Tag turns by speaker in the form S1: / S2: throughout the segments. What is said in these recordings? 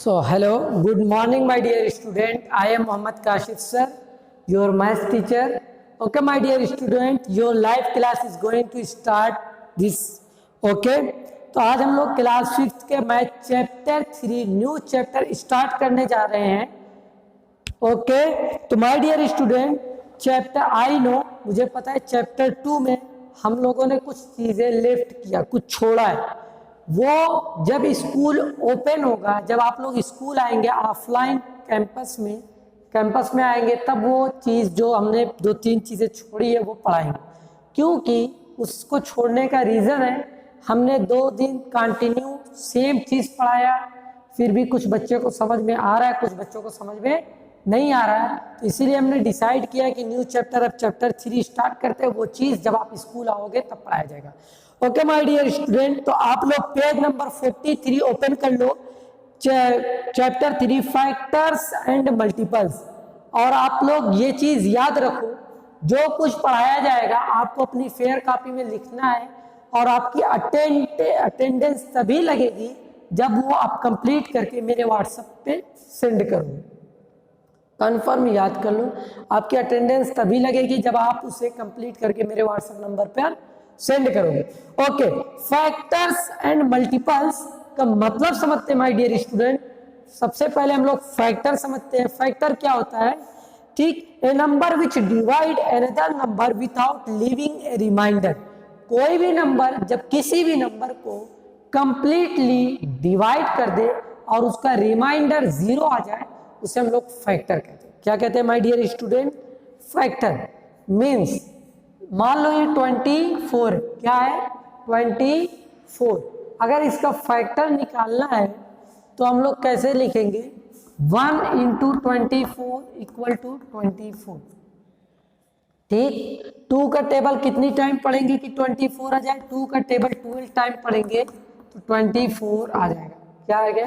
S1: So, hello, good morning, my dear student. I am Mohammad Kashif sir, your math teacher. Okay, my dear student, your live class is going to start this. Okay, तो आज हम लोग class 5th के math chapter 3 new chapter start करने जा रहे हैं. Okay, तो my dear student, chapter I know, मुझे पता है चैप्टर 2 में हम लोगों ने कुछ चीज़ें लेफ्ट किया, कुछ छोड़ा है. वो जब स्कूल ओपन होगा, जब आप लोग स्कूल आएंगे ऑफलाइन कैंपस में आएंगे, तब वो चीज़ जो हमने 2-3 चीज़ें छोड़ी है वो पढ़ाएंगे. क्योंकि उसको छोड़ने का रीज़न है, हमने 2 दिन कंटिन्यू सेम चीज़ पढ़ाया, फिर भी कुछ बच्चे को समझ में आ रहा है, कुछ बच्चों को समझ में नहीं आ रहा है. तो इसीलिए हमने डिसाइड किया कि न्यू चैप्टर, अब चैप्टर 3 स्टार्ट करते हैं. वो चीज़ जब आप स्कूल आओगे तब पढ़ाया जाएगा. ओके माय डियर स्टूडेंट, तो आप लोग पेज नंबर 43 ओपन कर लो, चैप्टर 3 फैक्टर्स एंड मल्टीपल्स. और आप लोग ये चीज़ याद रखो, जो कुछ पढ़ाया जाएगा आपको अपनी फेयर कॉपी में लिखना है, और आपकी अटेंडेंस तभी लगेगी जब वो आप कंप्लीट करके मेरे व्हाट्सएप पे सेंड करोगे. कन्फर्म याद कर लो, आपकी अटेंडेंस तभी लगेगी जब आप उसे कंप्लीट करके मेरे व्हाट्सएप नंबर पर सेंड करोगे. ओके, फैक्टर्स एंड मल्टीपल्स का मतलब समझते हैं माय डियर स्टूडेंट. सबसे पहले हम लोग फैक्टर समझते हैं. फैक्टर क्या होता है? ठीक, a number which divide another number without leaving a reminder. कोई भी नंबर जब किसी भी नंबर को कंप्लीटली डिवाइड कर दे और उसका रिमाइंडर 0 आ जाए, उसे हम लोग फैक्टर कहते हैं. क्या कहते हैं my dear student? Factor means, मान लो ये 24, क्या है 24. अगर इसका फैक्टर निकालना है तो हम लोग कैसे लिखेंगे? 1 × 24 = 24. ठीक, 2 का टेबल कितनी टाइम पढ़ेंगे कि 24 आ जाए? 2 का टेबल 12 टाइम पढ़ेंगे तो 24 आ जाएगा. क्या आएगा?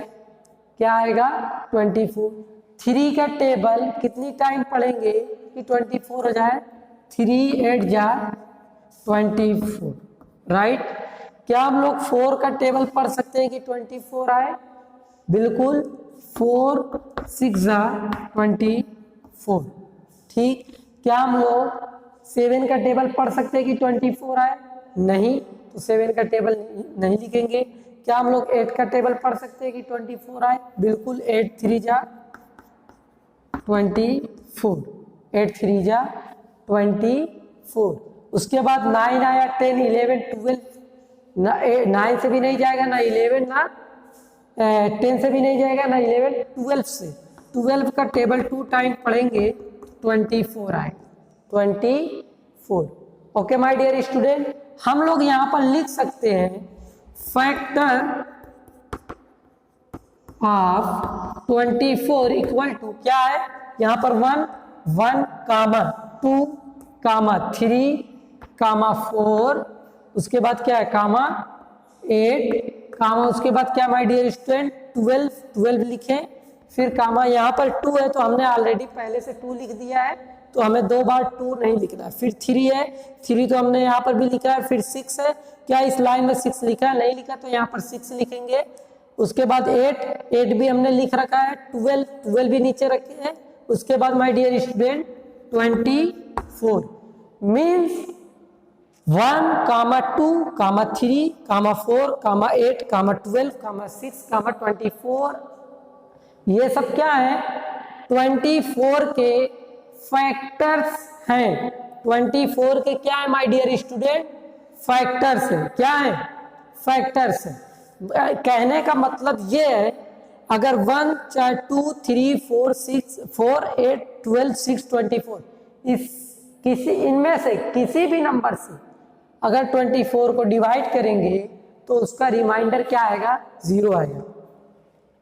S1: क्या आएगा? 24. 3 का टेबल कितनी टाइम पढ़ेंगे कि 24 हो जाए? 3 8 जा 24. राइट. क्या हम लोग 4 का टेबल पढ़ सकते हैं कि 24 आए? बिल्कुल. 4 6 जा 24. ठीक. क्या हम लोग 7 का टेबल पढ़ सकते हैं कि 24 आए? नहीं, तो 7 का टेबल नहीं लिखेंगे. क्या हम लोग 8 का टेबल पढ़ सकते हैं कि 24 आए? बिल्कुल. 8 3 जा 24. 8 3 जा 24. उसके बाद 9 आया, 10 11 12. 9 से भी नहीं जाएगा, ना 11, ना 10 से भी नहीं जाएगा, ना 11 12 से. 12 का टेबल 2 टाइम पढ़ेंगे 24 आए. 24. ओके माय डियर स्टूडेंट, हम लोग यहाँ पर लिख सकते हैं फैक्टर ऑफ 24 इक्वल टू, क्या है यहाँ पर? 1 2 3 4. उसके बाद क्या है? 8 उसके बाद क्या माय डियर स्टूडेंट? 12 लिखें. फिर कामा, यहाँ पर 2 है तो हमने ऑलरेडी पहले से 2 लिख दिया है, तो हमें 2 बार 2 नहीं लिखना है. फिर 3 है, 3 तो हमने यहाँ पर भी लिखा है. फिर 6 है, क्या इस लाइन में 6 लिखा है? नहीं लिखा, तो यहाँ पर 6 लिखेंगे. उसके बाद 8 भी हमने लिख रखा है. 12 भी नीचे रखे हैं. उसके बाद माय डियर स्टूडेंट 24 मीन्स 1 2 3 4 8 12 6 24. ये सब क्या है? 24 के फैक्टर्स हैं. 24 के क्या है माय डियर स्टूडेंट? फैक्टर्स है. क्या है? फैक्टर्स है. कहने का मतलब ये है, अगर 1 2 3 4 6 4 8 12 6 24, इनमें से किसी भी नंबर से अगर 24 को डिवाइड करेंगे तो उसका रिमाइंडर क्या आएगा? 0 आएगा.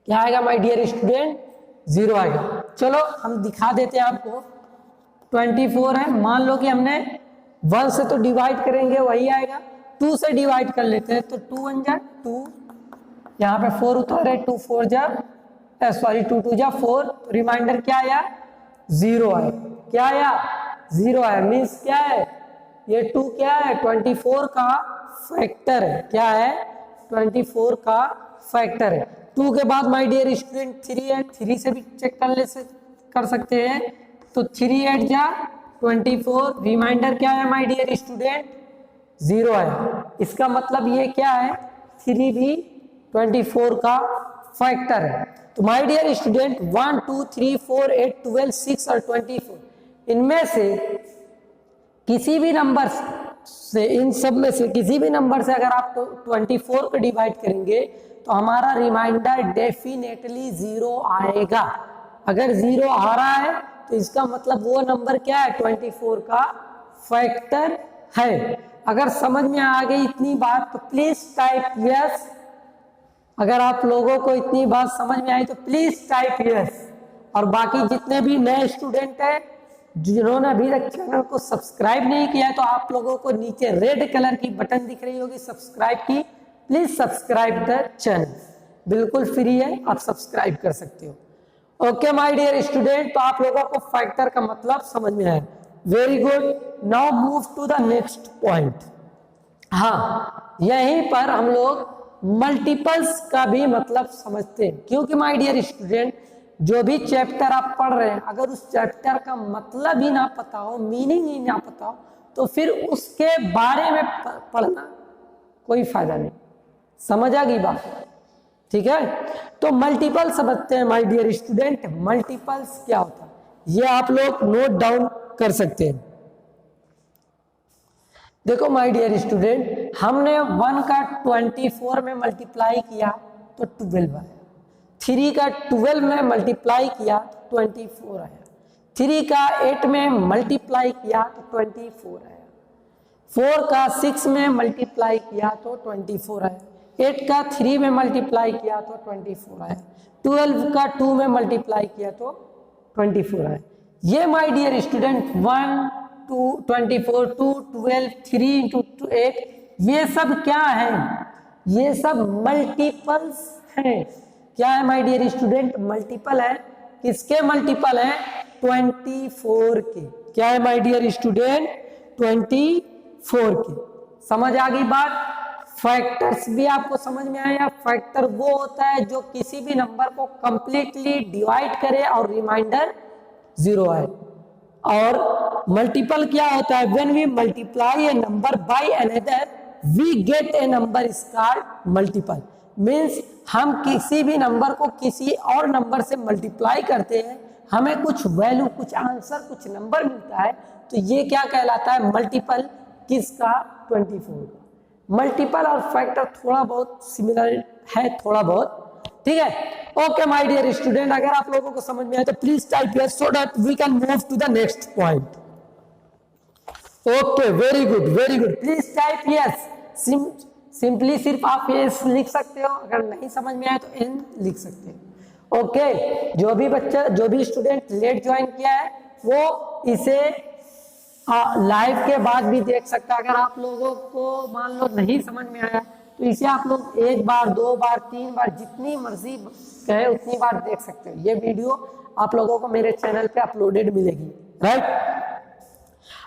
S1: क्या आएगा माय डियर स्टूडेंट? 0 आएगा. चलो हम दिखा देते हैं आपको. 24 है, मान लो कि हमने 1 से तो डिवाइड करेंगे वही आएगा. 2 से डिवाइड कर लेते हैं तो 2 1 जा 2. यहाँ पे 4 उतारे, 2 4 जा 2 2 जा 4. तो रिमाइंडर क्या आया? 0 आया. क्या आया? 0 आया. मीन्स क्या है? ये 2 क्या है? 24 का फैक्टर है. क्या है? 24 का फैक्टर है. 2 के बाद माय डियर स्टूडेंट 3 है, 3 से भी चेक कर सकते हैं। तो 3 8 जा 24, रिमाइंडर क्या है माय डियर स्टूडेंट 0 है। इसका मतलब ये क्या है 3 भी 24 का फैक्टर है। तो माय डियर स्टूडेंट 1 2 3 4 8 12 6 और 24, इनमें से किसी भी नंबर से, इन सब में से किसी भी नंबर से अगर आप 24 को डिवाइड करेंगे तो हमारा रिमाइंडर डेफिनेटली 0 आएगा। अगर 0 आ रहा है तो इसका मतलब वो नंबर क्या है 24 का फैक्टर है। अगर समझ में आ गई इतनी बात तो प्लीज टाइप यस। अगर आप लोगों को इतनी बात समझ में आई तो प्लीज टाइप यस। और बाकी जितने भी नए स्टूडेंट हैं जिन्होंने अभी तक चैनल को सब्सक्राइब नहीं किया है तो आप लोगों को नीचे रेड कलर की बटन दिख रही होगी सब्सक्राइब की, प्लीज सब्सक्राइब द चैनल, बिल्कुल फ्री है, आप सब्सक्राइब कर सकते हो। ओके माय डियर स्टूडेंट, तो आप लोगों को फैक्टर का मतलब समझ में आया। Very good, now move to the next point. हाँ, यहीं पर हम लोग मल्टीपल्स का भी मतलब समझते हैं, क्योंकि माय डियर स्टूडेंट जो भी चैप्टर आप पढ़ रहे हैं अगर उस चैप्टर का मतलब ही ना पता हो, मीनिंग ही ना पता हो, तो फिर उसके बारे में पढ़ना कोई फायदा नहीं। समझ आ गई बात? ठीक है, तो मल्टीपल समझते हैं माय डियर स्टूडेंट। मल्टीपल्स क्या होता है ये आप लोग नोट डाउन कर सकते हैं। देखो माय डियर स्टूडेंट, हमने 1 का 24 में मल्टीप्लाई किया तो 12 आया, 3 का 12 में मल्टीप्लाई किया तो 24 आया, 3 का 8 में मल्टीप्लाई किया तो 24 आया, 4 का 6 में मल्टीप्लाई किया तो 24 आया, 8 का 3 में मल्टीप्लाई किया तो 24 आया, 12 का 2 में मल्टीप्लाई किया तो 24 आया। ये माय डियर स्टूडेंट 1 2 24 2 12 3 इंटू 8 ये सब क्या है? ये सब मल्टीपल्स हैं। क्या है माय डियर स्टूडेंट? मल्टीपल है। किसके मल्टीपल है? 24 के। क्या है माय डियर स्टूडेंट? 24 के। समझ आ गई बात? फैक्टर्स भी आपको समझ में आया। फैक्टर वो होता है जो किसी भी नंबर को कंप्लीटली डिवाइड करे और रिमाइंडर 0 आए। और मल्टीपल क्या होता है? When we multiply a number by another we get a number is called multiple. Means हम किसी भी नंबर को किसी और नंबर से मल्टीप्लाई करते हैं, हमें कुछ वैल्यू, कुछ आंसर, कुछ नंबर मिलता है, तो ये क्या कहलाता है? मल्टीपल। किसका? 24 का। मल्टीपल और फैक्टर थोड़ा बहुत सिमिलर है, थोड़ा बहुत। ठीक है, ओके माय डियर स्टूडेंट, अगर आप लोगों को समझ में आए तो please type yes so that we can move to the next point. Okay, very good, very good, please type yes. Simply सिर्फ आप यस लिख सकते हो, अगर नहीं समझ में आए तो एन लिख सकते हो। ओके, जो भी बच्चा, जो भी स्टूडेंट लेट ज्वाइन किया है वो इसे लाइव के बाद भी देख सकता है। अगर आप लोगों को मान लो नहीं समझ में आया तो इसे आप लोग 1 बार 2 बार 3 बार जितनी मर्जी कहे उतनी बार देख सकते हो। ये वीडियो आप लोगों को मेरे चैनल पे अपलोडेड मिलेगी, राइट?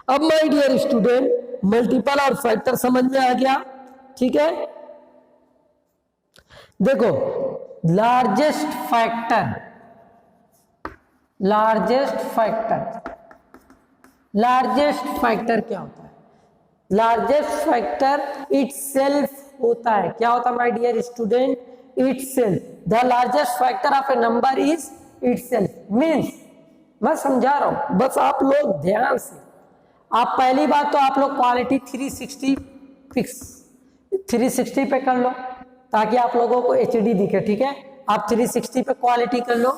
S1: अब माय डियर स्टूडेंट, मल्टीपल और फैक्टर समझ में आ गया। ठीक है, देखो largest factor, largest factor, largest factor क्या होता है? लार्जेस्ट फैक्टर इटसेल्फ होता है। क्या होता है my dear student? Itself. The largest factor of a number is itself. Means मैं समझा रहा हूं, बस आप लोग ध्यान से। आप पहली बात तो आप लोग क्वालिटी 360 पे कर लो ताकि आप लोगों को HD दिखे। ठीक है, आप 360 पे क्वालिटी कर लो।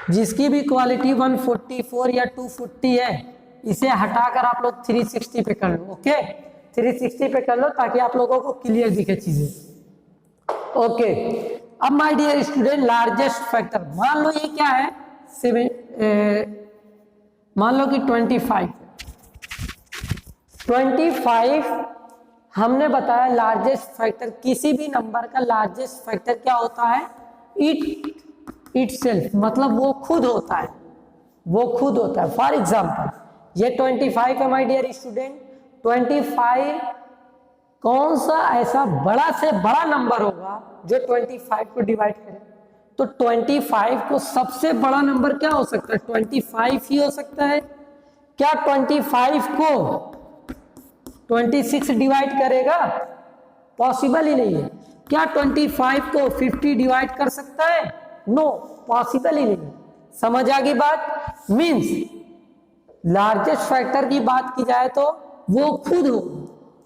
S1: जिसकी भी क्वालिटी 144 या 240 है इसे हटाकर आप लोग 360 पे कर लो। ओके, 360 पे कर लो ताकि आप लोगों को क्लियर दिखे चीजें। ओके, अब my dear student, largest factor मान लो ये क्या है? मान लो कि 25 हमने बताया लार्जेस्ट फैक्टर। किसी भी नंबर का लार्जेस्ट फैक्टर क्या होता है? इटसेल्फ, मतलब वो खुद होता है, वो खुद होता है। फॉर एग्जांपल ये 25 है माय डियर स्टूडेंट, 25 कौन सा ऐसा बड़ा से बड़ा नंबर होगा जो 25 को डिवाइड करे? तो 25 को सबसे बड़ा नंबर क्या हो सकता है? 25 ही हो सकता है। क्या 25 को 26 डिवाइड करेगा? पॉसिबल ही नहीं है। क्या 25 को 50 डिवाइड कर सकता है? नो, पॉसिबल ही नहीं। समझ आ गई बात? मीन्स लार्जेस्ट फैक्टर की बात की जाए तो वो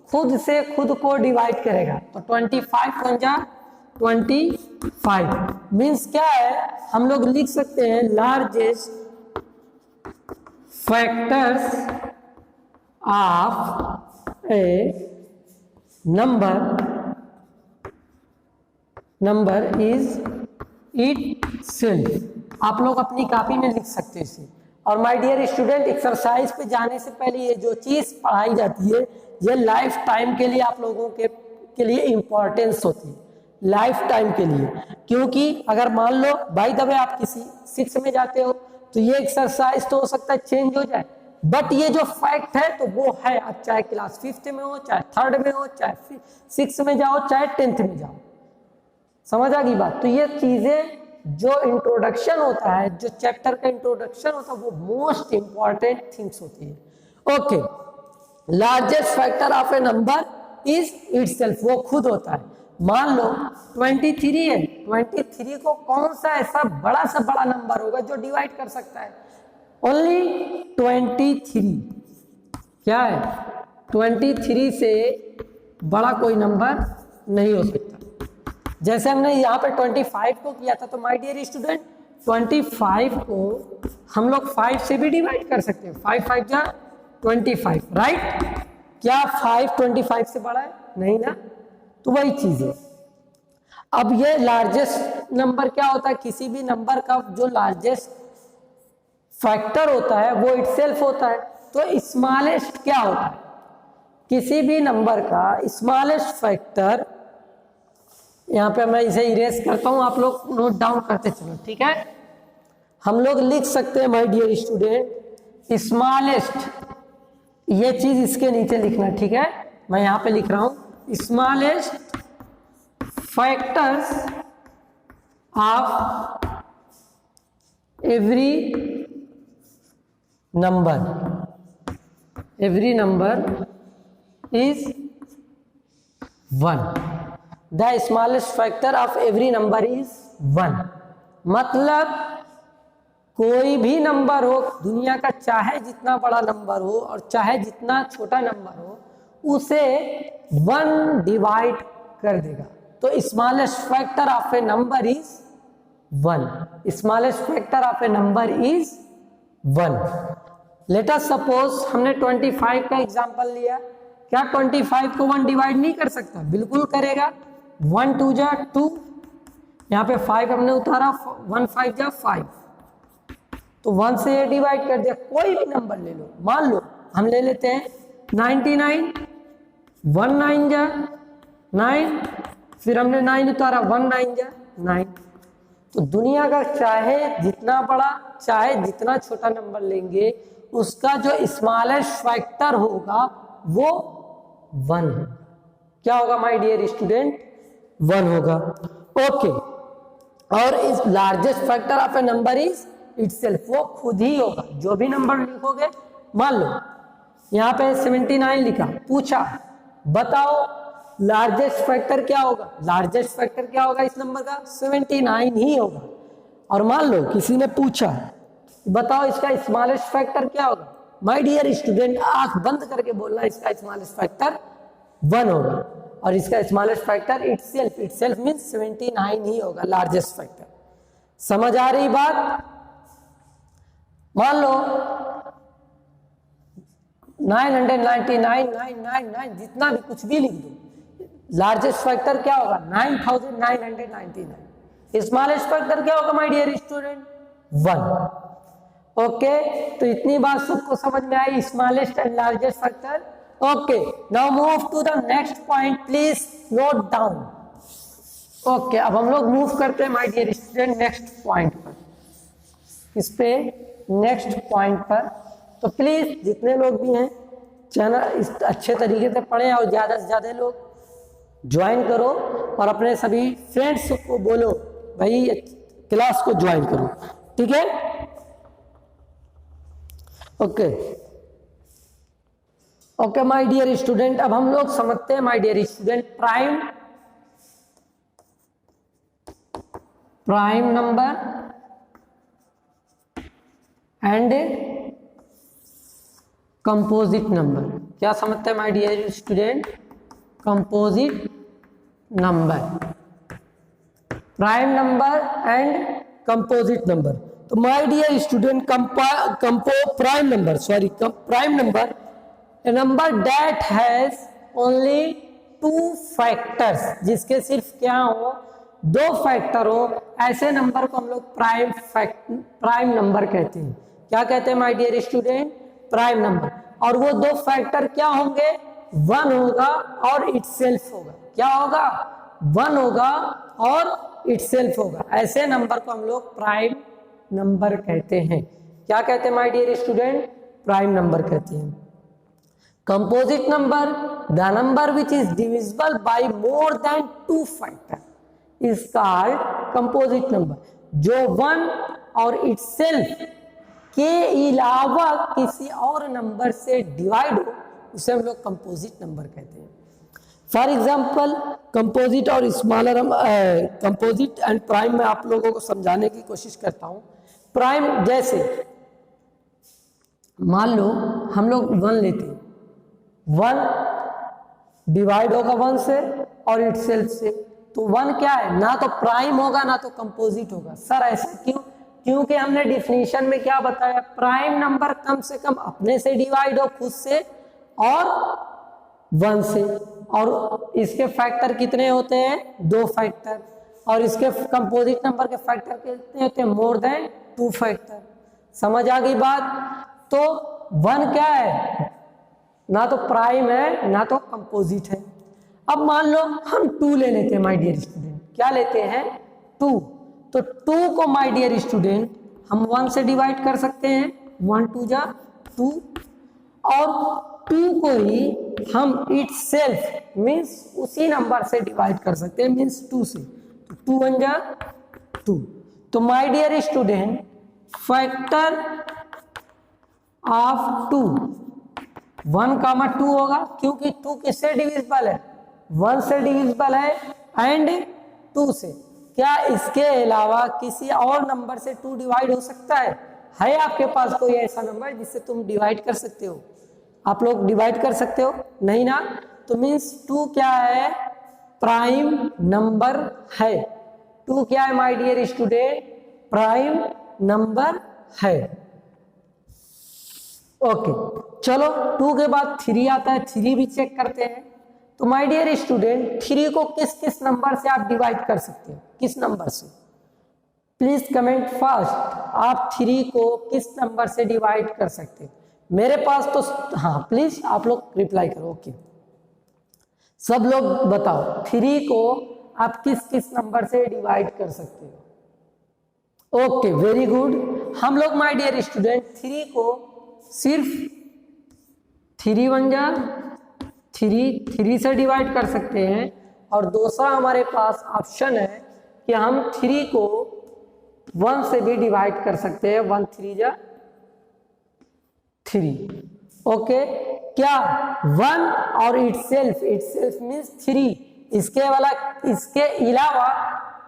S1: खुद से खुद को डिवाइड करेगा। तो 25 बन जा 25 मीन्स क्या है? हम लोग लिख सकते हैं largest factors of a number is itself. आप लोग अपनी कॉपी में लिख सकते हैं इसे। और माय डियर स्टूडेंट, एक्सरसाइज पे जाने से पहले ये जो चीज पढ़ाई जाती है ये लाइफ टाइम के लिए आप लोगों के लिए इंपॉर्टेंस होती है, लाइफ टाइम के लिए। क्योंकि अगर मान लो बाय द वे आप किसी 6 में जाते हो तो ये एक्सरसाइज तो हो सकता है चेंज हो जाए, बट ये जो फैक्ट है तो वो है। आप चाहे क्लास 5th में हो, चाहे 3rd में हो, चाहे 6th में जाओ, चाहे 10th में जाओ। समझ आ गई बात? तो ये चीजें जो इंट्रोडक्शन होता है, जो चैप्टर का इंट्रोडक्शन होता है, वो मोस्ट इंपॉर्टेंट थिंग्स होती है। Okay, largest factor of a number is itself, वो खुद होता है। मान लो 23 है, 23 को कौन सा ऐसा बड़ा से बड़ा नंबर होगा जो डिवाइड कर सकता है? ओनली 23। क्या है? 23 से बड़ा कोई नंबर नहीं हो सकता। जैसे हमने यहाँ पे 25 को किया था, तो माय डियर स्टूडेंट 25 को हम लोग 5 से भी डिवाइड कर सकते हैं। 5 5 जा 25, राइट? क्या 5 25 से बड़ा है? नहीं ना। तो वही चीज है। अब ये लार्जेस्ट नंबर क्या होता है? किसी भी नंबर का जो लार्जेस्ट फैक्टर होता है वो इटसेल्फ होता है। तो स्मॉलेस्ट क्या होता है? किसी भी नंबर का स्मॉलेस्ट फैक्टर, यहाँ पे मैं इसे इरेज करता हूं, आप लोग नोट डाउन करते चलो, ठीक है? हम लोग लिख सकते हैं माय डियर स्टूडेंट स्मॉलेस्ट, ये चीज इसके नीचे लिखना, ठीक है? मैं यहाँ पे लिख रहा हूं smallest factors of every number is 1। The smallest factor of every number is 1। मतलब कोई भी नंबर हो दुनिया का, चाहे जितना बड़ा नंबर हो और चाहे जितना छोटा नंबर हो, उसे 1 डिवाइड कर देगा। तो smallest factor of a number is 1। Smallest factor of a number is 1। Let us suppose हमने 25 का एग्जांपल लिया। क्या 25 को 1 डिवाइड नहीं कर सकता? बिल्कुल करेगा। 1 2 जा 2, यहाँ पे 5 हमने उतारा, 1 5 जा 5, तो 1 से ये डिवाइड कर दिया। कोई भी नंबर ले लो, मान लो हम ले लेते हैं 99, 1 9 जा 9, फिर हमने 9 उतारा, 1 9 जा 9। तो दुनिया का चाहे जितना बड़ा चाहे जितना छोटा नंबर लेंगे, उसका जो स्मॉलेस्ट फैक्टर होगा वो 1 है। क्या होगा माय डियर स्टूडेंट? 1 होगा। ओके, और इस largest factor of a number is itself, वो खुद ही होगा। जो भी नंबर लिखोगे, मान लो यहाँ पे 79 लिखा, पूछा बताओ लार्जेस्ट फैक्टर क्या होगा? लार्जेस्ट फैक्टर क्या होगा इस नंबर का? 79 ही होगा। और मान लो किसी ने पूछा बताओ इसका स्मॉलेस्ट फैक्टर क्या होगा? माय डियर स्टूडेंट, आंख बंद करके बोलना इसका स्मॉलेस्ट फैक्टर 1 होगा, और इसका स्मॉलेस्ट फैक्टर इटसेल्फ मींस 79 ही होगा, लार्जेस्ट फैक्टर। समझ आ रही बात? मान लो 999,999 जितना भी कुछ भी लिख दो, लार्जेस्ट फैक्टर क्या होगा? 9,999। स्मॉलेस्ट फैक्टर क्या होगा माय डियर स्टूडेंट? 1। ओके, तो इतनी बात सबको समझ में आई, smallest and largest factor. Okay, now move to the next point, please note down. Okay, अब हम लोग मूव करते हैं my dear student next point पर। इस पे नेक्स्ट पॉइंट पर तो प्लीज जितने लोग भी हैं चैनल इस अच्छे तरीके से पढ़ें, और ज्यादा से ज्यादा लोग ज्वाइन करो और अपने सभी फ्रेंड्स को बोलो भाई क्लास को ज्वाइन करो, ठीक है। ओके माय डियर स्टूडेंट, अब हम लोग समझते हैं my dear student prime number and composite number. क्या समझते हैं my dear student? Composite number, prime number and composite number. तो my dear student prime number a number that has only two factors, जिसके सिर्फ क्या हो, दो फैक्टर हो, ऐसे नंबर को हम लोग प्राइम नंबर कहते हैं। क्या कहते हैं my dear student? Prime number. और वो दो फैक्टर क्या होंगे? वन होगा और इटसेल्फ होगा। क्या होगा? वन होगा और इटसेल्फ होगा। ऐसे नंबर को हम लोग प्राइम नंबर कहते हैं। क्या कहते हैं my dear student? Prime number कहते हैं। Composite number, the number which is divisible by more than two factor is called composite number. जो वन और इटसेल्फ के अलावा किसी और नंबर से डिवाइड हो उसे हम लोग कंपोजिट नंबर कहते हैं। फॉर एग्जाम्पल कंपोजिट और स्मॉलर कंपोजिट एंड प्राइम में आप लोगों को समझाने की कोशिश करता हूं। प्राइम जैसे मान लो हम लोग वन लेते हैं, वन डिवाइड होगा वन से और इटसेल्फ से, तो वन क्या है? ना तो प्राइम होगा ना तो कंपोजिट होगा। सर ऐसा क्यों? क्योंकि हमने डिफिनीशन में क्या बताया? प्राइम नंबर कम से कम अपने से डिवाइड हो, खुद से और वन से, और इसके फैक्टर कितने होते हैं? दो फैक्टर। और इसके कंपोजिट नंबर के फैक्टर कितने होते हैं? मोर देन टू फैक्टर। समझ आ गई बात? तो वन क्या है? ना तो प्राइम है ना तो कंपोजिट है। अब मान लो हम टू ले लेते हैं माय डियर स्टूडेंट। क्या लेते हैं? टू। तो टू को माय डियर स्टूडेंट हम वन से डिवाइड कर सकते हैं, वन टू जा टू, और टू को ही हम इटसेल्फ मींस उसी नंबर से डिवाइड कर सकते हैं, मींस टू से। तो टू वन जा टू। तो my dear student factor of two 1, 2 होगा, क्योंकि 2 किससे डिविजिबल है? 1 से डिविजिबल है एंड 2 से। क्या इसके अलावा किसी और नंबर से 2 डिवाइड हो सकता है? है आपके पास कोई ऐसा नंबर जिससे तुम डिवाइड कर सकते हो? आप लोग डिवाइड कर सकते हो? नहीं ना। तो मीन्स 2 क्या है? प्राइम नंबर है। 2 क्या है my dear student? Prime number है। ओके चलो 2 के बाद 3 आता है, 3 भी चेक करते हैं। तो माय डियर स्टूडेंट 3 को किस किस नंबर से आप डिवाइड कर सकते हो? किस नंबर से? Please comment fast. आप 3 को किस नंबर से डिवाइड कर सकते हैं? मेरे पास तो हाँ प्लीज आप लोग रिप्लाई करो। ओके सब लोग बताओ 3 को आप किस किस नंबर से डिवाइड कर सकते हो? Okay very good. हम लोग माय डियर स्टूडेंट 3 को सिर्फ 3 1 जा 3 से डिवाइड कर सकते हैं, और दूसरा हमारे पास ऑप्शन है कि हम 3 को 1 से भी डिवाइड कर सकते हैं। 1 3 जा 3। ओके क्या 1 और इटसेल्फ मींस 3, इसके अलावा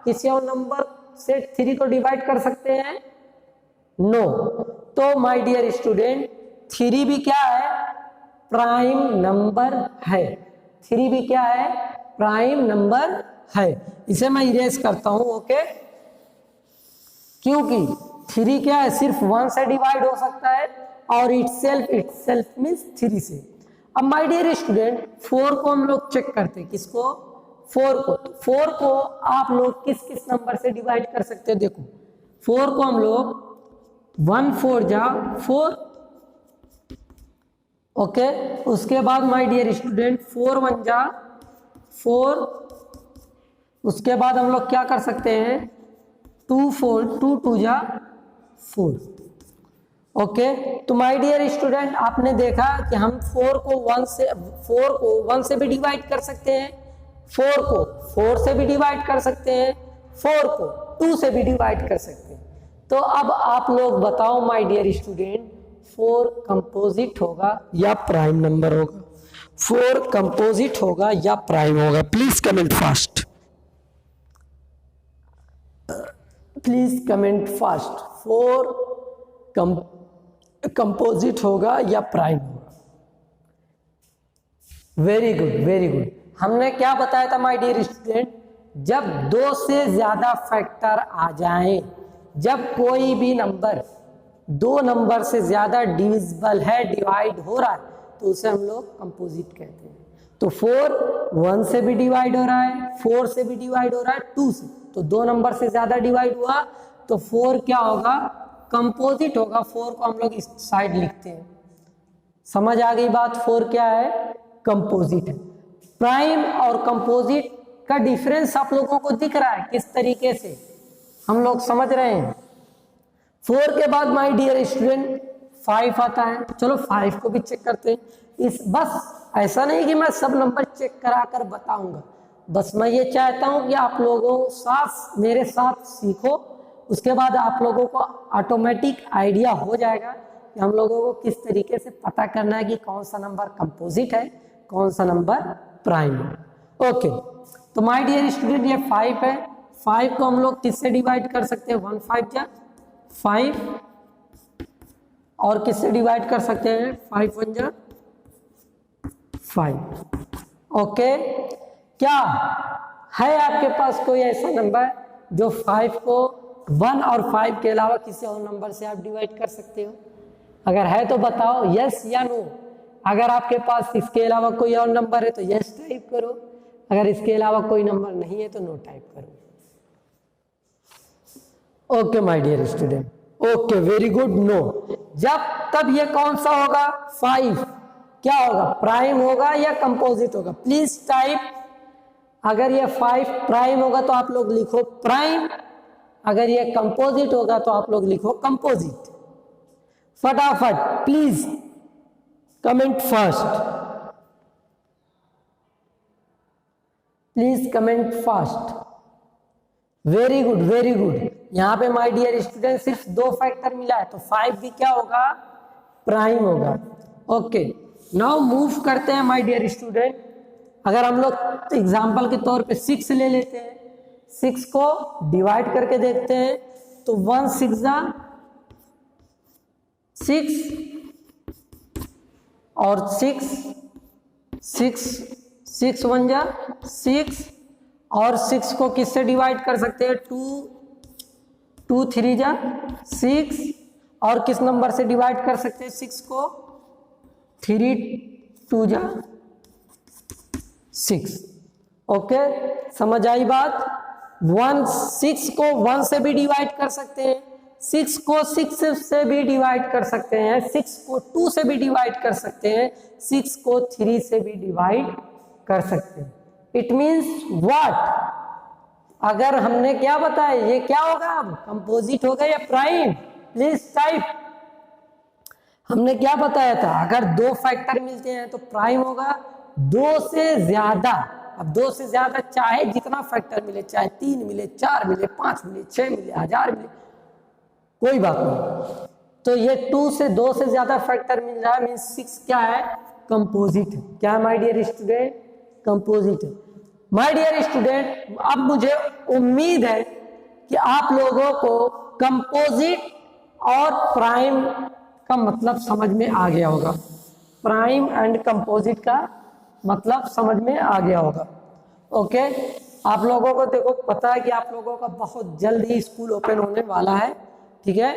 S1: किसी और नंबर से 3 को डिवाइड कर सकते हैं? नो। तो माय डियर स्टूडेंट 3 भी क्या है? प्राइम नंबर है। 3 भी क्या है? प्राइम नंबर है। इसे मैं इरेज करता हूं। ओके क्योंकि 3 क्या है? सिर्फ 1 से डिवाइड हो सकता है, और इटसेल्फ मींस 3 से। अब माय डियर स्टूडेंट 4 को हम लोग चेक करते हैं। किसको? 4 को। 4 को आप लोग किस किस नंबर से डिवाइड कर सकते हैं? देखो 4 को हम लोग 1 4 जा 4। ओके उसके बाद माय डियर स्टूडेंट 4 1 जा 4। उसके बाद हम लोग क्या कर सकते हैं? 2 4 2 2 जा 4। ओके तो माय डियर स्टूडेंट आपने देखा कि हम 4 को 1 से भी डिवाइड कर सकते हैं, 4 को 4 से भी डिवाइड कर सकते हैं, 4 को 2 से भी डिवाइड कर सकते हैं। तो अब आप लोग बताओ माय डियर स्टूडेंट, 4 कंपोजिट होगा या प्राइम नंबर होगा? 4 कंपोजिट होगा या प्राइम होगा? Please comment fast, please comment fast. 4 composite होगा या प्राइम होगा? Very good, very good. हमने क्या बताया था माय डियर स्टूडेंट? जब 2 से ज्यादा फैक्टर आ जाएं, जब कोई भी नंबर 2 नंबर से ज्यादा डिविजिबल है, डिवाइड हो रहा है, तो उसे हम लोग कंपोजिट कहते हैं। तो 4 1 से भी डिवाइड हो रहा है, 4 से भी डिवाइड हो रहा है, 2 से, तो 2 नंबर से ज्यादा डिवाइड हुआ तो 4 क्या होगा? कंपोजिट होगा। 4 को हम लोग इस साइड लिखते हैं। समझ आ गई बात? 4 क्या है? कंपोजिट है। प्राइम और कंपोजिट का डिफरेंस आप लोगों को दिख रहा है किस तरीके से? हम लोग समझ रहे हैं। 4 के बाद माय डियर स्टूडेंट 5 आता है। चलो 5 को भी चेक करते हैं। इस बस ऐसा नहीं कि मैं सब नंबर चेक करा कर बताऊंगा, बस मैं ये चाहता हूं कि आप लोगों साथ मेरे साथ सीखो, उसके बाद आप लोगों को ऑटोमेटिक आइडिया हो जाएगा कि हम लोगों को किस तरीके से पता करना है कि कौन सा नंबर कंपोजिट है, कौन सा नंबर प्राइम है। ओके, तो माय डियर स्टूडेंट ये 5 है। 5 को हम लोग किससे डिवाइड कर सकते हैं? 1 5 जा 5, और किससे डिवाइड कर सकते हैं? 5 1 जा 5। ओके, क्या है आपके पास कोई ऐसा नंबर जो 5 को 1 और 5 के अलावा किसी और नंबर से आप डिवाइड कर सकते हो? अगर है तो बताओ यस या नो। अगर आपके पास इसके अलावा कोई और नंबर है तो यस टाइप करो, अगर इसके अलावा कोई नंबर नहीं है तो नो टाइप करो। Okay my dear student, okay very good, no. जब तब ये कौन सा होगा? 5 क्या होगा? प्राइम होगा या कंपोजिट होगा? Please type. अगर ये 5 प्राइम होगा तो आप लोग लिखो प्राइम, अगर ये कंपोजिट होगा तो आप लोग लिखो कंपोजिट। फटाफट please comment fast, please comment fast. Very good, very good. यहां पे माय डियर स्टूडेंट सिर्फ 2 फैक्टर मिला है तो 5 भी क्या होगा? प्राइम होगा। ओके, नाउ मूव करते हैं माय डियर स्टूडेंट। अगर हम लोग एग्जांपल के तौर पे 6 ले लेते हैं, 6 को डिवाइड करके देखते हैं तो 1 6 जा 6 और 6 6 1 जा 6, और 6 को किससे डिवाइड कर सकते हैं? 2 3 जा 6, और किस नंबर से डिवाइड कर सकते हैं 6 को? 3 2 जा 6। ओके, समझ आई बात? 6 को 1 से भी डिवाइड कर सकते हैं, 6 को 6 से भी डिवाइड कर सकते हैं, 6 को 2 से भी डिवाइड कर सकते हैं, 6 को 3 से भी डिवाइड कर सकते हैं। It means what? अगर हमने क्या बताया, ये क्या होगा? अब कंपोजिट होगा या प्राइम? Please type. हमने क्या बताया था? अगर 2 फैक्टर मिलते हैं तो प्राइम होगा। 2 से ज्यादा, अब 2 से ज्यादा चाहे जितना फैक्टर मिले, चाहे 3 मिले, 4 मिले, 5 मिले, 6 मिले, 1000 मिले, कोई बात नहीं। तो ये 2 से ज्यादा फैक्टर मिल रहा है, मीन 6 क्या है? कंपोजिट है। क्या माय डियर स्टूडेंट? कंपोजिट है। माय डियर स्टूडेंट, अब मुझे उम्मीद है कि आप लोगों को कंपोजिट और प्राइम का मतलब समझ में आ गया होगा। प्राइम एंड कंपोजिट का मतलब समझ में आ गया होगा। ओके, आप लोगों को देखो पता है कि आप लोगों का बहुत जल्द ही स्कूल ओपन होने वाला है, ठीक है?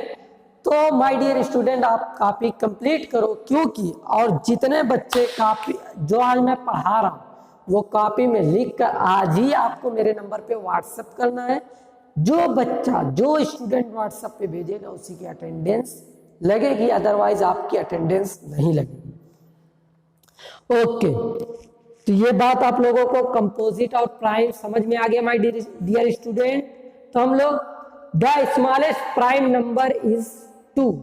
S1: तो माय डियर स्टूडेंट, आप कॉपी कंप्लीट करो, क्योंकि और जितने बच्चे कॉपी जो आज मैं पढ़ा रहा हूँ वो कॉपी में लिख कर आज ही आपको मेरे नंबर पे व्हाट्सएप करना है। जो बच्चा, जो स्टूडेंट व्हाट्सएप पे भेजेगा उसी की अटेंडेंस लगेगी, अदरवाइज आपकी अटेंडेंस नहीं लगेगी। ओके, तो ये बात आप लोगों को कंपोजिट और प्राइम समझ में आ गया माय डियर स्टूडेंट। तो हम लोग the smallest prime number is 2।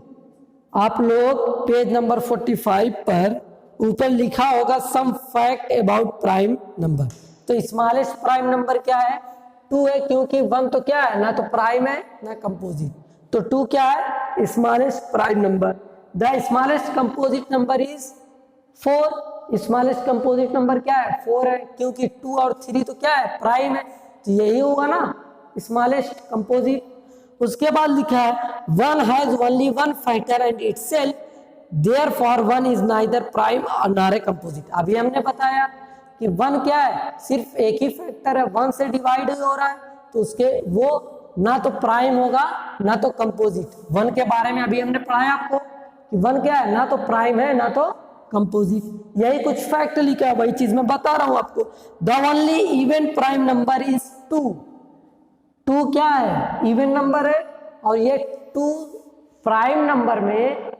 S1: आप लोग पेज नंबर 45 पर ऊपर लिखा होगा सम फैक्ट अबाउट प्राइम नंबर। तो स्मॉलेस्ट प्राइम नंबर क्या है? 2 है, क्योंकि 1 तो क्या है, ना तो प्राइम है ना कंपोजिट, तो 2 क्या है? Smallest prime number. The smallest composite number is 4। Smallest composite number क्या है? 4 है, क्योंकि 2 और 3 तो क्या है? प्राइम है, तो यही होगा ना स्मॉलेस्ट कंपोजिट। उसके बाद लिखा है 1 has only 1 factor and itself, therefore 1 is neither prime और नॉर ए कंपोजिट। अभी हमने बताया कि 1 क्या है? सिर्फ एक ही फैक्टर है, 1 से डिवाइड हो रहा है, तो उसके वो ना तो प्राइम होगा ना तो कंपोजिट। 1 के बारे में अभी हमने पढ़ाया आपको कि 1 क्या है? ना तो प्राइम है ना तो कंपोजिट। यही कुछ फैक्ट लिखा है, वही चीज मैं बता रहा हूं आपको। The only even prime number is 2। 2 क्या है? इवन नंबर है, और ये 2 प्राइम नंबर में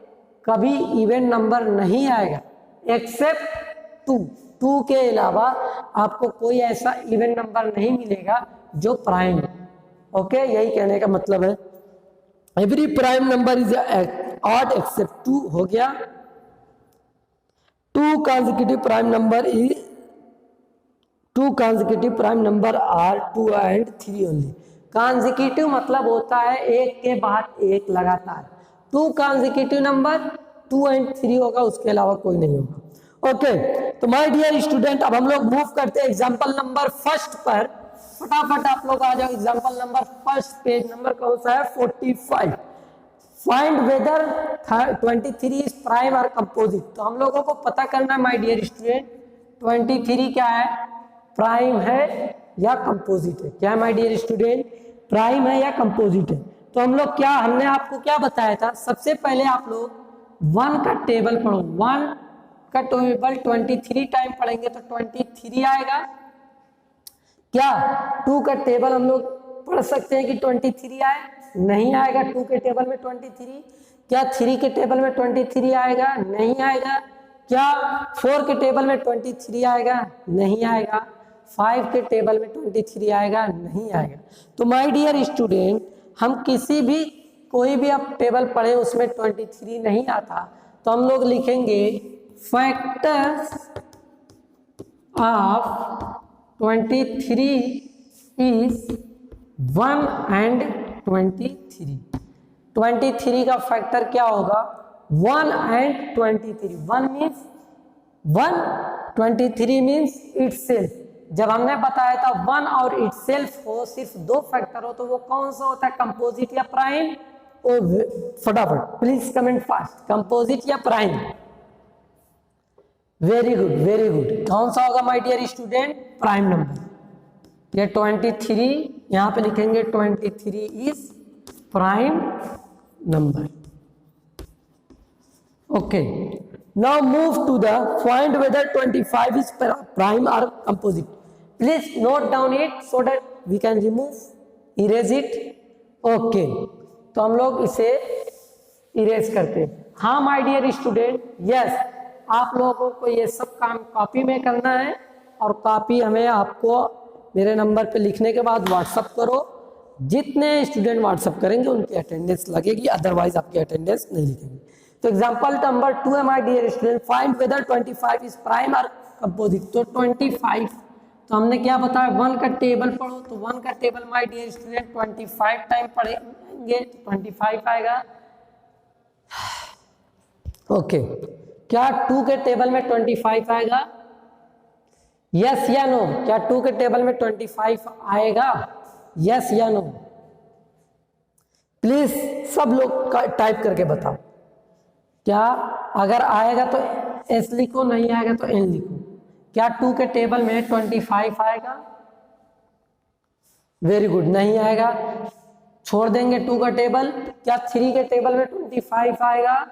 S1: कभी इवन नंबर नहीं आएगा एक्सेप्ट 2। 2 के अलावा आपको कोई ऐसा इवन नंबर नहीं मिलेगा जो प्राइम है। ओके, यही कहने का मतलब है। Every prime number is odd except 2 हो गया। 2 consecutive prime number are 2 and 3 only। consecutive मतलब होता है एक के बाद एक लगातार। 2 consecutive नंबर 2 and 3 होगा, उसके अलावा कोई नहीं होगा। ओके, तो माय डियर स्टूडेंट, अब हम लोग मूव करते हैं एग्जाम्पल नंबर फर्स्ट पर। फटाफट आप लोग आ जाओ। Example number first, page number कौन सा है? 45। फाइंड वेदर 23 इज प्राइम और कंपोजिट। तो हम लोगों को पता करना है माय डियर स्टूडेंट, 23 क्या है? प्राइम है या कंपोजिट है? क्या माय डियर स्टूडेंट? प्राइम है या कंपोजिट है? तो हम लोग क्या, हमने आपको क्या बताया था? सबसे पहले आप लोग 1 का टेबल पढ़ो। 1 का टेबल 23 टाइम पढ़ेंगे तो 23 आएगा। क्या 2 का टेबल हम लोग पढ़ सकते हैं कि 23 आए? नहीं आएगा 2 के टेबल में 23। क्या 3 के टेबल में 23 आएगा? नहीं आएगा। क्या 4 के टेबल में 23 आएगा? नहीं आएगा। 5 के टेबल में 23 आएगा? नहीं आएगा। तो माय डियर स्टूडेंट, हम किसी भी कोई भी आप टेबल पढ़े उसमें 23 नहीं आता, तो हम लोग लिखेंगे फैक्टर्स ऑफ 23 इज 1 एंड 23। 23 का फैक्टर क्या होगा? 1 एंड 23। 1 means 1, 23 means itself. जब हमने बताया था 1 और इटसेल्फ हो, सिर्फ 2 फैक्टर हो, तो वो कौन सा होता है? कंपोजिट या प्राइम? फटाफट प्लीज कमेंट फास्ट, कंपोजिट या prime? Very good, very good. कौन सा होगा my dear student? Prime number. ये 23 यहां पे लिखेंगे 23 is prime number. Okay, now move to the find whether 25 is prime और composite. Please note down it so that we can remove, erase it. Okay, तो हम लोग इसे इरेज करते हैं। हाँ माय डियर स्टूडेंट, यस, आप लोगों को ये सब काम कॉपी में करना है, और कॉपी हमें आपको मेरे नंबर पे लिखने के बाद व्हाट्सअप करो। जितने स्टूडेंट व्हाट्सअप करेंगे उनकी अटेंडेंस लगेगी, अदरवाइज आपकी अटेंडेंस नहीं लिखेंगे। तो एग्जांपल नंबर 2 है my dear student, find whether 25 is prime और कंपोजिट। तो 25, तो हमने क्या बताया? 1 का टेबल पढ़ो, तो 1 का table my dear student 25 time पढ़ेंगे, 25 आएगा। ओके, क्या 2 के टेबल में 25 आएगा? यस या नो? क्या 2 के टेबल में 25 आएगा? यस या नो? प्लीज सब लोग टाइप करके बताओ। क्या अगर आएगा तो एस लिखो, नहीं आएगा तो एन लिखो। क्या 2 के टेबल में 25 आएगा? वेरी गुड, नहीं आएगा, छोड़ देंगे 2 का टेबल। क्या 3 के टेबल में 25 आएगा?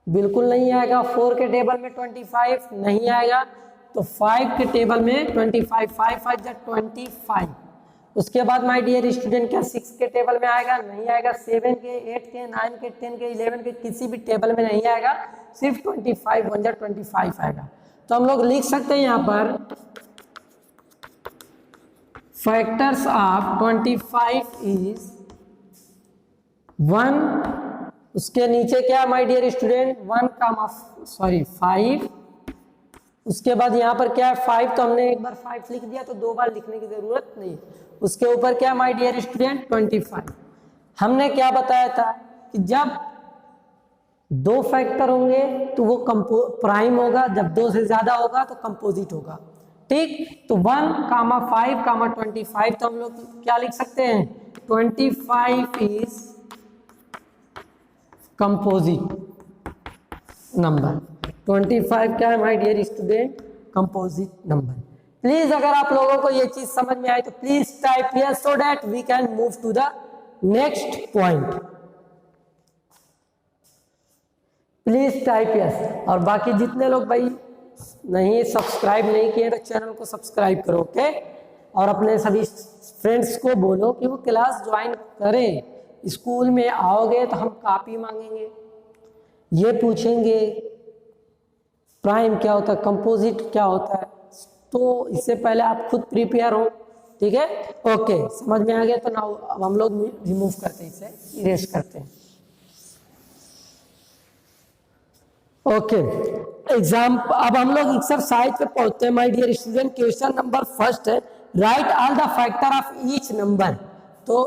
S1: बिल्कुल नहीं आएगा। 4 के टेबल में 25 नहीं आएगा। तो 5 के टेबल में 25, 5 5 जा 25। उसके बाद माय डियर स्टूडेंट, क्या 6 के टेबल में आएगा? नहीं आएगा। 7 के, 8 के, 9 के, 10 के, 11 के, किसी भी टेबल में नहीं आएगा। सिर्फ 25 1 जा 25 आएगा। तो हम लोग लिख सकते हैं यहाँ पर फैक्टर्स ऑफ 25 इज 1, उसके नीचे क्या माय डियर स्टूडेंट? 5 उसके बाद यहाँ पर क्या है 5, तो हमने एक बार 5 लिख दिया तो 2 बार लिखने की जरूरत नहीं। उसके ऊपर क्या माय डियर स्टूडेंट 25। हमने क्या बताया था कि जब 2 फैक्टर होंगे तो वो प्राइम होगा, जब 2 से ज्यादा होगा तो कंपोजिट होगा। ठीक, तो 1, 5, 25, तो हम लोग क्या लिख सकते हैं 25 इज कंपोजिट नंबर। 25 क्या है my dear student composite number. Please अगर आप लोगों को ये चीज समझ में आई तो please type yes so that we can move to the next point. Please type yes. और बाकी जितने लोग भाई नहीं सब्सक्राइब नहीं किए तो चैनल को सब्सक्राइब करो, ओके। और अपने सभी फ्रेंड्स को बोलो कि वो क्लास ज्वाइन करें। स्कूल में आओगे तो हम कॉपी मांगेंगे, ये पूछेंगे प्राइम क्या होता है, कंपोजिट क्या होता है, तो इससे पहले आप खुद प्रिपेयर हो, ठीक है। ओके, समझ में आ गया। तो नाउ अब हम लोग रिमूव करते हैं, इसे इरेज करते हैं। ओके एग्जाम, अब हम लोग एक्सरसाइज पे पहुंचते हैं my dear student. Question number first है write all the factor of each number. तो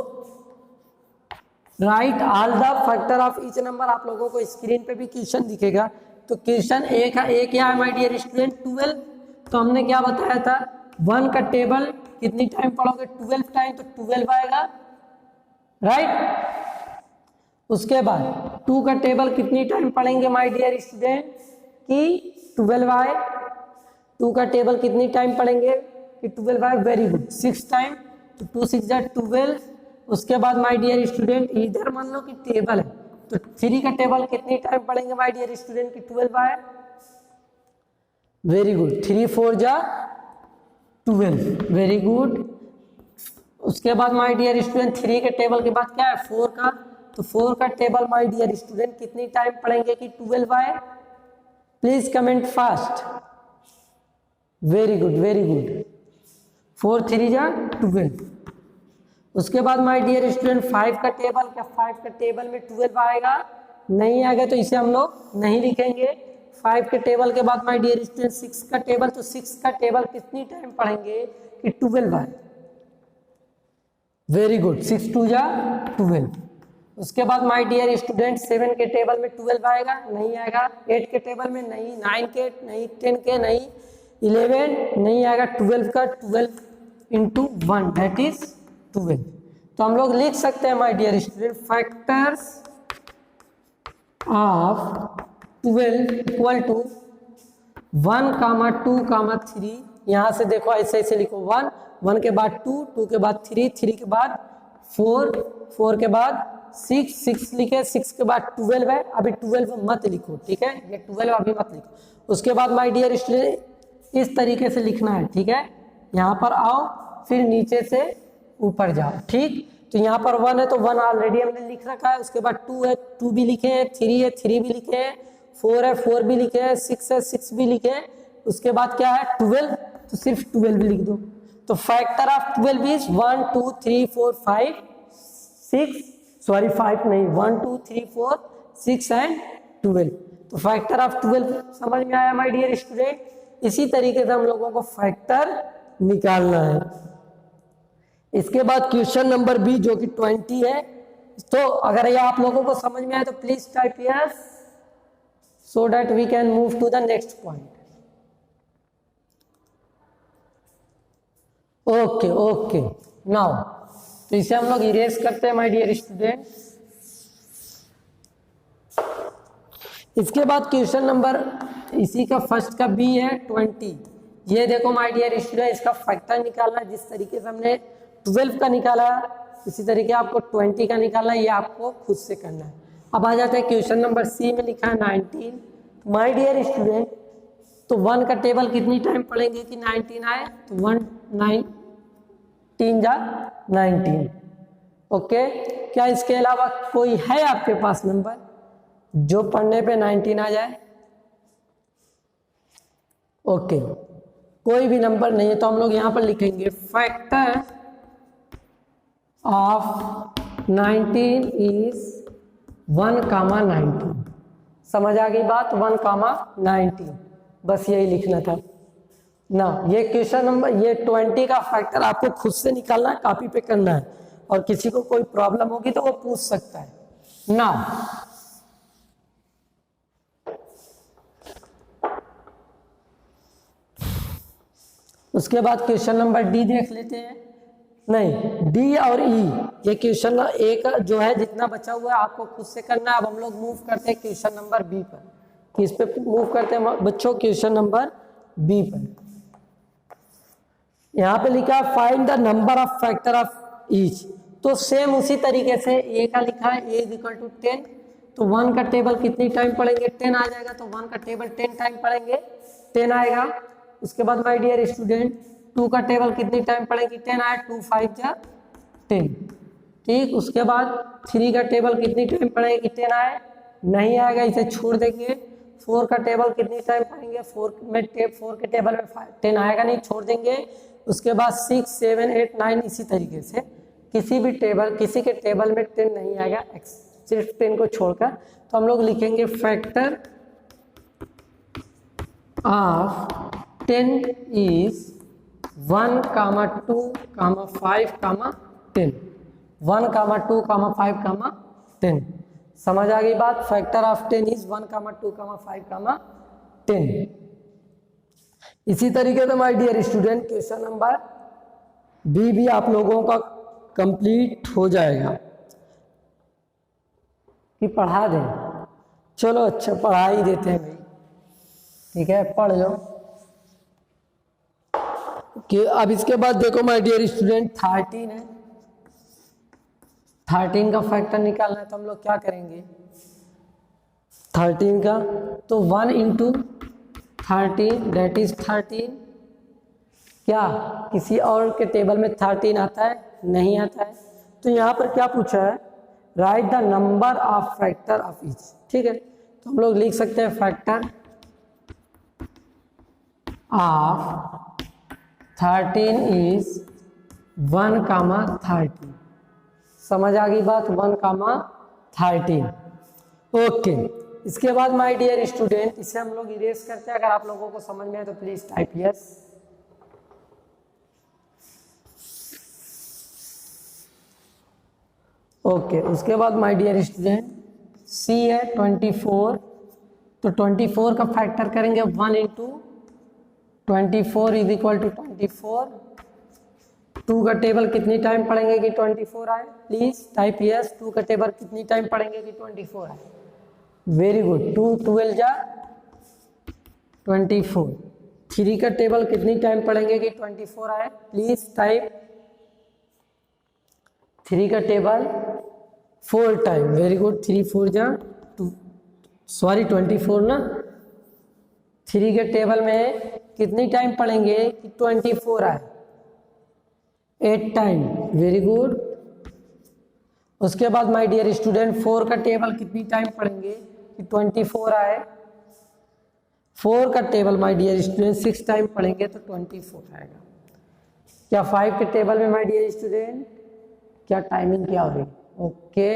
S1: write all the factor of each number, आप लोगों को स्क्रीन पे भी क्वेश्चन दिखेगा। तो क्वेश्चन एक क्या है माय डियर स्टूडेंट 12। तो हमने क्या बताया था 1 का टेबल कितनी टाइम पढ़ोगे 12 टाइम, तो 12 आएगा, राइट। उसके बाद 2 का टेबल कितनी टाइम पढ़ेंगे माय डियर स्टूडेंट कि 12 आए। 2 का टेबल कितनी टाइम पढ़ेंगे कि 12 आए, वेरी गुड 6 टाइम, तो 2 6 जा 12। उसके बाद माय डियर स्टूडेंट इधर मान लो कि टेबल है, तो 3 का टेबल कितनी टाइम पढ़ेंगे माय डियर स्टूडेंट कि 12 आए, वेरी गुड 3 4 जा 12, वेरी गुड। उसके बाद माय डियर स्टूडेंट 3 के टेबल के बाद क्या है 4 का, तो 4 का टेबल माय डियर स्टूडेंट कितनी टाइम पढ़ेंगे कि 12 आए, please comment fast, very good very good 4 3 जा 12। उसके बाद माय डियर स्टूडेंट 5 का टेबल, क्या 5 का टेबल में 12 आएगा, नहीं आएगा, तो इसे हम लोग नहीं लिखेंगे। 5 के टेबल के बाद माय डियर स्टूडेंट 6 का टेबल, तो 6 का टेबल कितनी टाइम पढ़ेंगे कि 12 आए, वेरी गुड 6 2 जा 12। उसके बाद माय डियर स्टूडेंट 7 के टेबल में 12 आएगा, नहीं आएगा। 8 के टेबल में नहीं, 9 के नहीं, 10 के नहीं, 11 नहीं आएगा। 12 का 12 इंटू 1 दैट इज 12। तो हम लोग लिख सकते हैं my dear student factors of 12 equal to 1, 2, 3। यहाँ से देखो ऐसे ऐसे लिखो 1, 1 के बाद 2, 2 के बाद 3, 3 के बाद 4, 4 के बाद 6, 6 लिखे, 6 के बाद 12 है। अभी 12 मत लिखो, ठीक है, ये 12 अभी मत लिखो। उसके बाद माय डियर स्टूडेंट इस तरीके से लिखना है, ठीक है। यहाँ पर आओ, फिर नीचे से ऊपर जाओ, ठीक। तो यहाँ पर 1 है तो 1 ऑलरेडी हमने लिख रखा है। उसके बाद 2 है 2 भी लिखे हैं, 3 है 3 भी लिखे हैं, 4 है 4 भी लिखे हैं, 6 है 6 भी लिखे हैं। उसके बाद क्या है 12, तो सिर्फ 12 भी लिख दो। तो फैक्टर ऑफ 12 इज 1 2 3 4 5 6, सॉरी 5 नहीं, 1 2 3 4 6 एंड 12। तो फैक्टर ऑफ 12 समझ में आया माय डियर स्टूडेंट। इसी तरीके से हम लोगों को फैक्टर निकालना है। इसके बाद क्वेश्चन नंबर बी जो कि 20 है। तो अगर ये आप लोगों को समझ में आए तो please type yes so that we can move to the next point. Okay okay, now तो इसे हम लोग इरेज करते हैं माय डियर स्टूडेंट। इसके बाद क्वेश्चन नंबर इसी का फर्स्ट का बी है 20। ये देखो माय डियर स्टूडेंट, इसका फैक्टर निकालना, जिस तरीके से हमने 12 का निकाला इसी तरीके आपको 20 का निकालना, ये आपको खुद से करना है। अब आ जाते हैं क्वेश्चन नंबर सी में, लिखा है 19। माय डियर स्टूडेंट, तो 1 का टेबल कितनी टाइम पढ़ेंगे कि 19 आए, तो 1 9 3 जा 19। ओके, क्या इसके अलावा कोई है आपके पास नंबर जो पढ़ने पे 19 आ जाए? ओके, कोई भी नंबर नहीं है तो हम लोग यहाँ पर लिखेंगे फैक्टर ऑफ 19 इज 1, 19। समझ आ गई बात, 1, 19, बस यही लिखना था। ना ये क्वेश्चन नंबर, ये 20 का फैक्टर आपको खुद से निकालना है, कॉपी पे करना है, और किसी को कोई प्रॉब्लम होगी तो वो पूछ सकता है ना। उसके बाद क्वेश्चन नंबर डी देख लेते हैं। नहीं, डी और ई, ये क्वेश्चन एक जो है जितना बचा हुआ है आपको खुद से करना है। अब हम लोग मूव करते हैं क्वेश्चन नंबर बी पर। किस पे मूव करते हैं बच्चों? क्वेश्चन नंबर बी पर। यहाँ पे लिखा है find the number of factor of each. तो सेम उसी तरीके से ए का लिखा है, ए इज इक्वल टू 10, तो 1 का टेबल कितनी टाइम पढ़ेंगे? 10 आ जाएगा, तो 1 का टेबल 10 टाइम पढ़ेंगे, 10 आएगा। उसके बाद माय डियर स्टूडेंट 2 का टेबल कितनी टाइम पढ़ेंगे? 10 आया, 2 5 जा 10, ठीक। उसके बाद 3 का टेबल कितनी टाइम पढ़ेंगे? 10 आए, नहीं आएगा, इसे छोड़ देंगे। 4 का टेबल कितनी टाइम पढ़ेंगे? 4 के टेबल में 10 आएगा नहीं, छोड़ देंगे। उसके बाद 6 7 8 9 इसी तरीके से किसी के टेबल में 10 नहीं आएगा, सिर्फ 10 को छोड़कर। तो हम लोग लिखेंगे फैक्टर ऑफ 10 इज 1, 2, 5, 10। 1, 2, 5, 10। समझ आ गई बात? Factor of 10 is 1, 2, 5, 10। इसी तरीके से my dear student question number B भी आप लोगों का कंप्लीट हो जाएगा। कि पढ़ा दें? चलो अच्छा, पढ़ा ही देते हैं भाई, ठीक है, पढ़ लो। कि अब इसके बाद देखो माय डियर स्टूडेंट 13 है, 13 का फैक्टर निकालना है, तो हम लोग क्या करेंगे? 13 का तो 1 इंटू 13 दैट इज 13। क्या किसी और के टेबल में 13 आता है? नहीं आता है। तो यहाँ पर क्या पूछा है? Right the number of factor of each, ठीक है। तो हम लोग लिख सकते हैं फैक्टर ऑफ 13 इज 1, 13। समझ आ गई बात? 1, 13। ओके। इसके बाद माय डियर स्टूडेंट इसे हम लोग इरेज करते हैं। अगर आप लोगों को समझ में आए तो प्लीज टाइप यस। ओके। उसके बाद माय डियर स्टूडेंट सी है 24, तो 24 का फैक्टर करेंगे 1 इंटू 24 इज इक्वल टू 24। 2 का टेबल कितनी टाइम पढ़ेंगे कि 24 आए? Please type yes. 2 का टेबल कितनी टाइम पढ़ेंगे कि 24 आए? Very good. 2 12 जा 24। 3 का टेबल कितनी टाइम पढ़ेंगे कि 24 आए? प्लीज टाइप 3 का टेबल 4 टाइम। Very good. 3 4 जा 2, सॉरी 24 ना। 3 के टेबल में कितनी टाइम पढ़ेंगे कि 24 आए? 8 टाइम। Very good. उसके बाद माय डियर स्टूडेंट 4 का टेबल कितनी टाइम पढ़ेंगे कि 24 आए? 4 का table my dear student 6 time पढ़ेंगे तो 24 आएगा। क्या 5 के टेबल में माय डियर स्टूडेंट क्या टाइमिंग क्या होगी? ओके,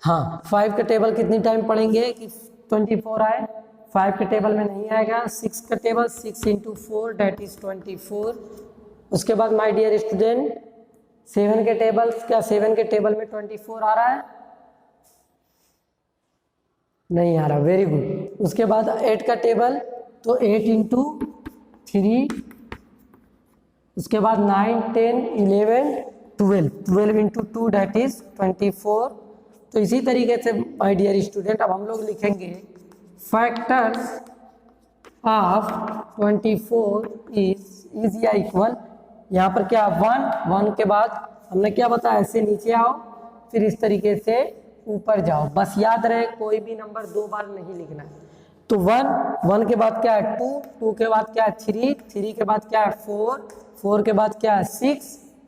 S1: हाँ। 5 का टेबल कितनी टाइम पढ़ेंगे कि 24 आए? 5 के टेबल में नहीं आएगा। 6 का टेबल 6 इंटू 4 डेट इज 24। उसके बाद माय डियर स्टूडेंट 7 के टेबल, क्या 7 के टेबल में 24 आ रहा है? नहीं आ रहा। Very good. उसके बाद 8 का टेबल, तो 8 इंटू 3, उसके बाद 9 10 11 12, 12 इंटू 2 डेट इज 24। तो इसी तरीके से माय डियर स्टूडेंट अब हम लोग लिखेंगे फैक्टर्स ऑफ 24 इज या इक्वल, यहाँ पर क्या 1 के बाद हमने क्या बताया? ऐसे नीचे आओ, फिर इस तरीके से ऊपर जाओ। बस याद रहे कोई भी नंबर 2 बार नहीं लिखना है। तो 1 के बाद क्या है? 2 के बाद क्या है? 3 के बाद क्या है? 4 के बाद क्या है?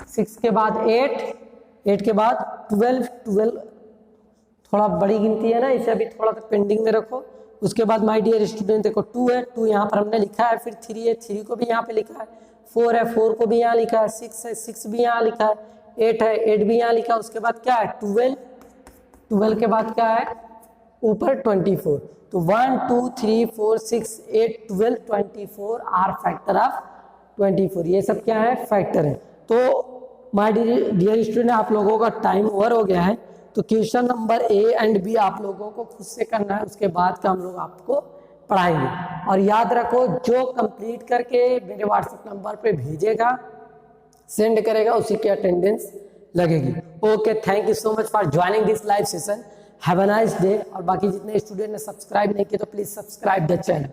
S1: 6 के बाद 8 के बाद 12 थोड़ा बड़ी गिनती है ना, इसे अभी थोड़ा सा पेंडिंग में रखो। उसके बाद माय डियर स्टूडेंट देखो 2 है, 2 यहाँ पर हमने लिखा है, फिर 3 है, 3 को भी यहाँ पे लिखा है, 4 है, 4 को भी यहाँ लिखा है, 6 है, 6 भी यहाँ लिखा है, 8 है, 8 भी यहाँ लिखा है। उसके बाद क्या है? 12 के बाद क्या है? ऊपर 24। तो 1 2 3 4 6 8 12 24 आर फैक्टर ऑफ 24, ये सब क्या है, फैक्टर है। तो माय डियर स्टूडेंट, आप लोगों का टाइम ओवर हो गया है, तो question number A and B आप लोगों को खुद से करना है, उसके बाद का हम लोग आपको पढ़ाएंगे। और याद रखो, जो कंप्लीट करके मेरे व्हाट्सएप नंबर पे भेजेगा, सेंड करेगा, उसी की अटेंडेंस लगेगी। Okay, thank you so much for joining this live session. Have a nice day. और बाकी जितने स्टूडेंट ने सब्सक्राइब नहीं किया तो प्लीज सब्सक्राइब द चैनल।